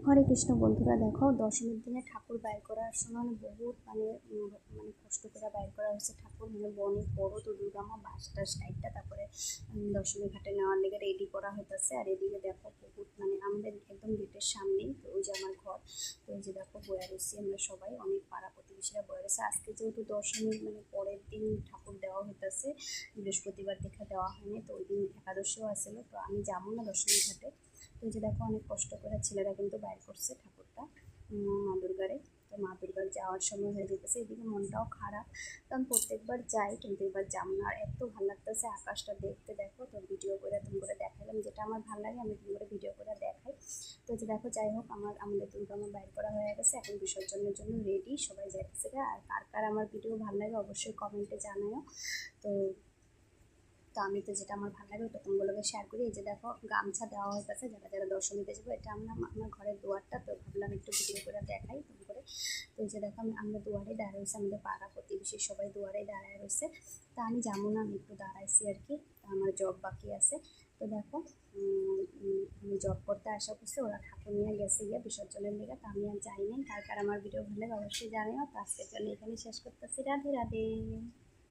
হরে কৃষ্ণ বন্ধুরা, দেখো দশমীর দিনে ঠাকুর বাইর করার সময় বহুত কষ্ট করে বাইর করা হয়েছে ঠাকুর, অনেক বড়। তো দুর্গা মা বাসটা সাইডটা তারপরে দশমী ঘাটে নেওয়ার লেগে রেডি করা হইতেছে। আর এদিকে দেখো বহুত আমাদের একদম গেটের সামনেই তো ওই যে আমার ঘর। তো ওই যে দেখো বয়া রয়েছি আমরা সবাই, অনেক পাড়া প্রতিবেশীরা বয়া রয়েছে। আজকে যেহেতু দশমীর পরের দিন ঠাকুর দেওয়া হইতেছে, বৃহস্পতিবার দেখা দেওয়া হয়নি, তো ওই দিন একাদশীও আসছিল। তো আমি যাবো না দশমী ঘাটে। তো এই যে দেখো অনেক কষ্ট করে ছেলেরা কিন্তু বাইর করছে ঠাকুরটা মা দুর্গারে। তো মা দুর্গার যাওয়ার সময় হয়ে যেতেছে, এদিকে মনটাও খারাপ, কারণ প্রত্যেকবার যাই কিন্তু এবার যাবো না। আর এত ভালো লাগতেছে আকাশটা দেখতে। দেখো তো ভিডিও করে তুমি করে দেখালাম, যেটা আমার ভালো লাগে আমি তুমি করে ভিডিও করে দেখাই। তো যে দেখো যাই হোক আমাদের দুর্গা মা বাইর করা হয়ে গেছে, এখন বিসর্জনের জন্য রেডি, সবাই যাইতেছে। আর কার কার আমার ভিডিও ভালো লাগে অবশ্যই কমেন্টে জানাও। তো তো আমি তো যেটা আমার ভালো লাগে ওটা তোমাগুলোকে শেয়ার করি। এই যে দেখো গামছা দেওয়া হয়ে গেছে যারা যারা দশমীতে যাবো, এটা আমার ঘরের দুয়ারটা, তো ভাবলাম একটু ভিডিও করে দেখাই তুমি করে। তো এই যে দেখো আমরা দুয়ারে দাঁড়ায় রয়েছে, আমাদের পাড়া প্রতিবেশী সবাই দুয়ারে দাঁড়ায় রয়েছে। তা আমি যাবো না, আমি একটু দাঁড়াইছি আর কি, তা আমার জব বাকি আছে। তো দেখো আমি জব করতে আসা করছি, ওরা ঠাকুর নিয়ে গেছে গিয়ে বিসর্জনের লেগে, তো আমি আর যাই নাই। কার কার আমার ভিডিও ভালো লাগে অবশ্যই জানিও। তো আজকের জন্য এখানে শেষ করতেছি। রাধে রাধে।